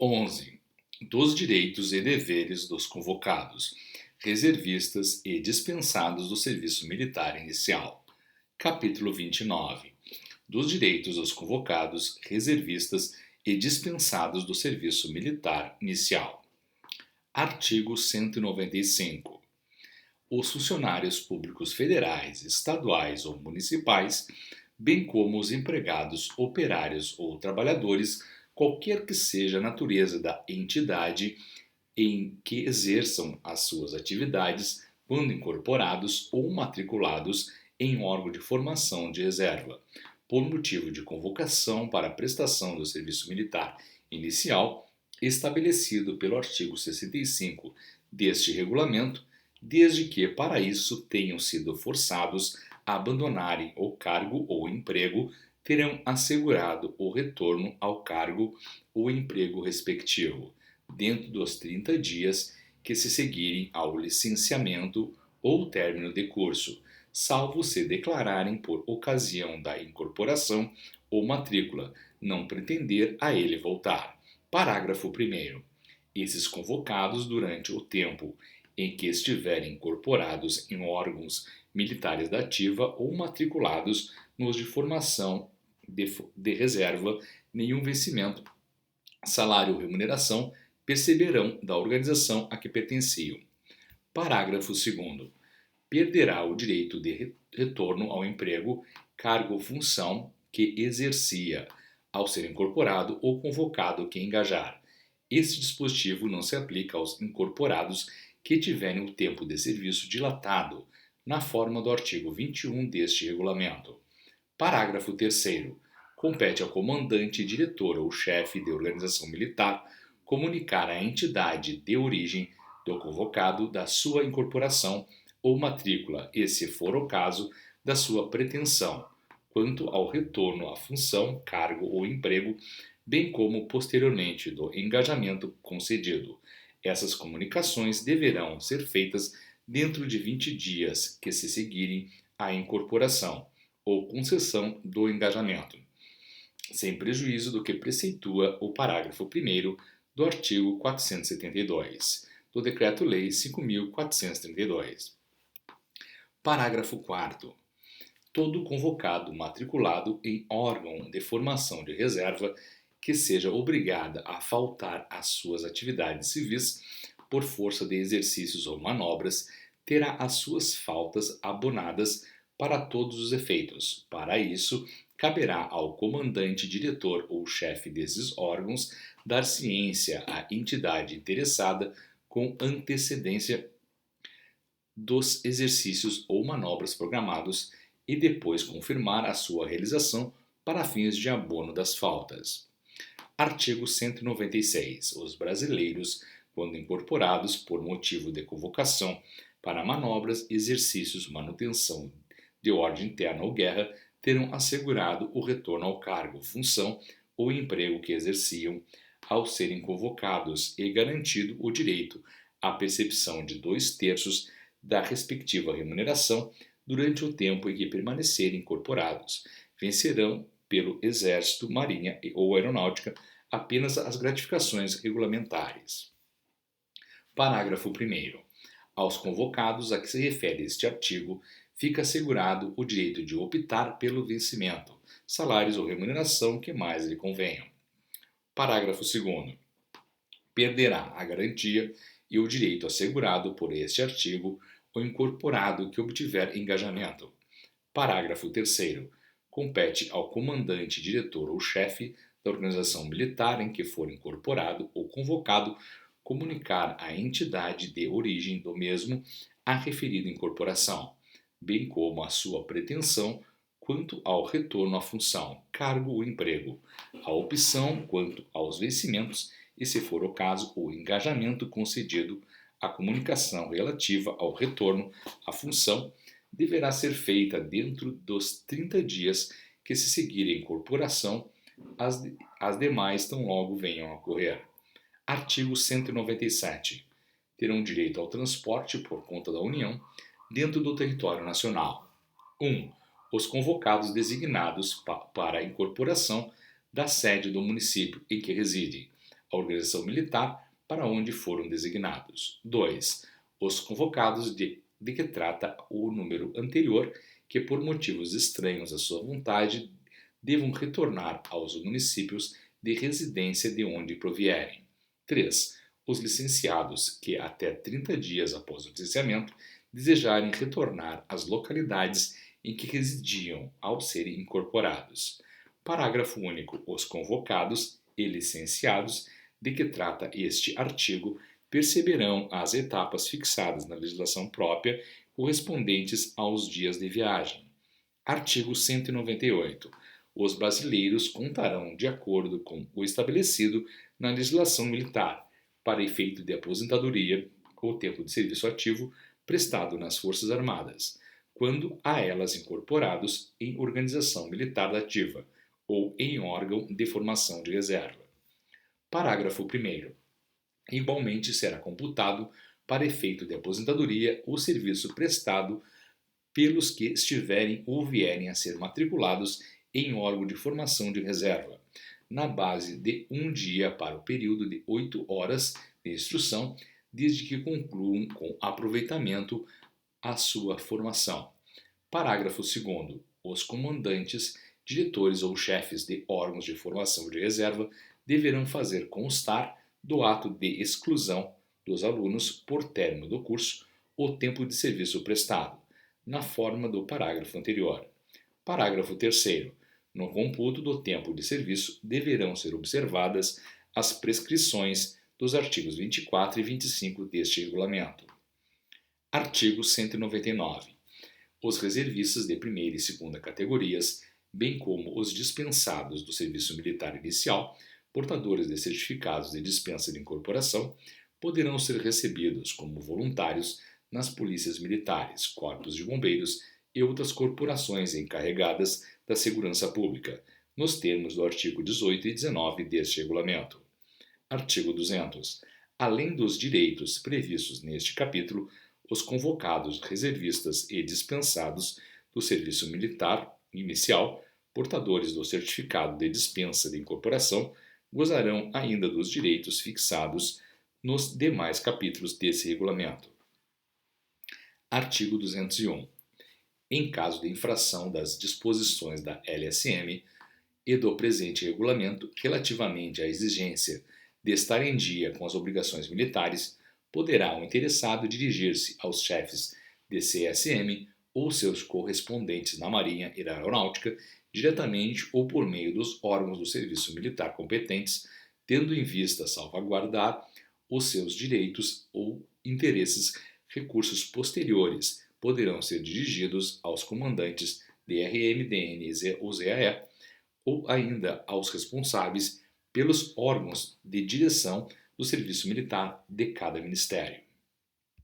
11. Dos direitos e deveres dos convocados, reservistas e dispensados do serviço militar inicial. Capítulo 29. Dos direitos dos convocados, reservistas e dispensados do serviço militar inicial. Artigo 195. Os funcionários públicos federais, estaduais ou municipais, bem como os empregados, operários ou trabalhadores, qualquer que seja a natureza da entidade em que exerçam as suas atividades, quando incorporados ou matriculados em órgão de formação de reserva, por motivo de convocação para a prestação do serviço militar inicial, estabelecido pelo artigo 65 deste regulamento, desde que para isso tenham sido forçados a abandonarem o cargo ou emprego, terão assegurado o retorno ao cargo ou emprego respectivo, dentro dos 30 dias que se seguirem ao licenciamento ou término de curso, salvo se declararem por ocasião da incorporação ou matrícula não pretender a ele voltar. Parágrafo 1º. Esses convocados durante o tempo em que estiverem incorporados em órgãos militares da ativa ou matriculados nos de formação de reserva, nenhum vencimento, salário ou remuneração perceberão da organização a que pertenciam. Parágrafo 2º. Perderá o direito de retorno ao emprego, cargo ou função que exercia, ao ser incorporado ou convocado que engajar. Este dispositivo não se aplica aos incorporados que tiverem o tempo de serviço dilatado, na forma do artigo 21 deste regulamento. Parágrafo 3º. Compete ao comandante, diretor ou chefe de organização militar comunicar à entidade de origem do convocado da sua incorporação ou matrícula e, se for o caso, da sua pretensão, quanto ao retorno à função, cargo ou emprego, bem como posteriormente do engajamento concedido. Essas comunicações deverão ser feitas dentro de 20 dias que se seguirem à incorporação ou concessão do engajamento, sem prejuízo do que preceitua o parágrafo 1º do artigo 472 do Decreto-Lei 5.432. Parágrafo 4º. Todo convocado matriculado em órgão de formação de reserva que seja obrigada a faltar às suas atividades civis por força de exercícios ou manobras, terá as suas faltas abonadas para todos os efeitos. Para isso, caberá ao comandante, diretor ou chefe desses órgãos dar ciência à entidade interessada com antecedência dos exercícios ou manobras programados e depois confirmar a sua realização para fins de abono das faltas. Artigo 196. Os brasileiros, quando incorporados por motivo de convocação para manobras, exercícios, manutenção de ordem interna ou guerra, terão assegurado o retorno ao cargo, função ou emprego que exerciam ao serem convocados e garantido o direito à percepção de 2/3 da respectiva remuneração durante o tempo em que permanecerem incorporados. Vencerão pelo Exército, Marinha ou Aeronáutica apenas as gratificações regulamentares. Parágrafo 1º. Aos convocados a que se refere este artigo, fica assegurado o direito de optar pelo vencimento, salários ou remuneração que mais lhe convenham. Parágrafo 2º. Perderá a garantia e o direito assegurado por este artigo o incorporado que obtiver engajamento. Parágrafo 3º. Compete ao comandante, diretor ou chefe da organização militar em que for incorporado ou convocado comunicar à entidade de origem do mesmo a referida incorporação, bem como a sua pretensão quanto ao retorno à função, cargo ou emprego, a opção quanto aos vencimentos e, se for o caso, o engajamento concedido. A comunicação relativa ao retorno à função deverá ser feita dentro dos 30 dias que se seguirem a incorporação, as demais tão logo venham a ocorrer. Artigo 197. Terão direito ao transporte por conta da União dentro do território nacional. 1. Os convocados designados para a incorporação da sede do município em que residem. a organização militar para onde foram designados. 2. Os convocados de que trata o número anterior, que por motivos estranhos à sua vontade devam retornar aos municípios de residência de onde provierem. 3. Os licenciados que, até 30 dias após o licenciamento, desejarem retornar às localidades em que residiam ao serem incorporados. Parágrafo único. Os convocados e licenciados de que trata este artigo perceberão as etapas fixadas na legislação própria correspondentes aos dias de viagem. Artigo 198. Os brasileiros contarão de acordo com o estabelecido na legislação militar, para efeito de aposentadoria ou tempo de serviço ativo prestado nas Forças Armadas, quando a elas incorporados em organização militar ativa ou em órgão de formação de reserva. Parágrafo 1º. Igualmente será computado para efeito de aposentadoria o serviço prestado pelos que estiverem ou vierem a ser matriculados em órgão de formação de reserva, na base de um dia para o período de 8 horas de instrução, desde que concluam com aproveitamento a sua formação. Parágrafo 2º. Os comandantes, diretores ou chefes de órgãos de formação de reserva deverão fazer constar do ato de exclusão dos alunos por término do curso o tempo de serviço prestado, na forma do parágrafo anterior. Parágrafo 3º. No computo do tempo de serviço deverão ser observadas as prescrições dos artigos 24 e 25 deste regulamento. Artigo 199. Os reservistas de primeira e segunda categorias, bem como os dispensados do serviço militar inicial, portadores de certificados de dispensa de incorporação, poderão ser recebidos como voluntários nas polícias militares, corpos de bombeiros e outras corporações encarregadas da segurança pública, nos termos do artigo 18 e 19 deste regulamento. Artigo 200. Além dos direitos previstos neste capítulo, os convocados, reservistas e dispensados do serviço militar inicial, portadores do certificado de dispensa de incorporação, gozarão ainda dos direitos fixados nos demais capítulos desse regulamento. Artigo 201. Em caso de infração das disposições da LSM e do presente regulamento relativamente à exigência de estar em dia com as obrigações militares, poderá o interessado dirigir-se aos chefes de CSM ou seus correspondentes na Marinha e na Aeronáutica, diretamente ou por meio dos órgãos do serviço militar competentes, tendo em vista salvaguardar os seus direitos ou interesses. Recursos posteriores poderão ser dirigidos aos comandantes DRM, DN ou ZAE, ou ainda aos responsáveis pelos órgãos de direção do serviço militar de cada ministério.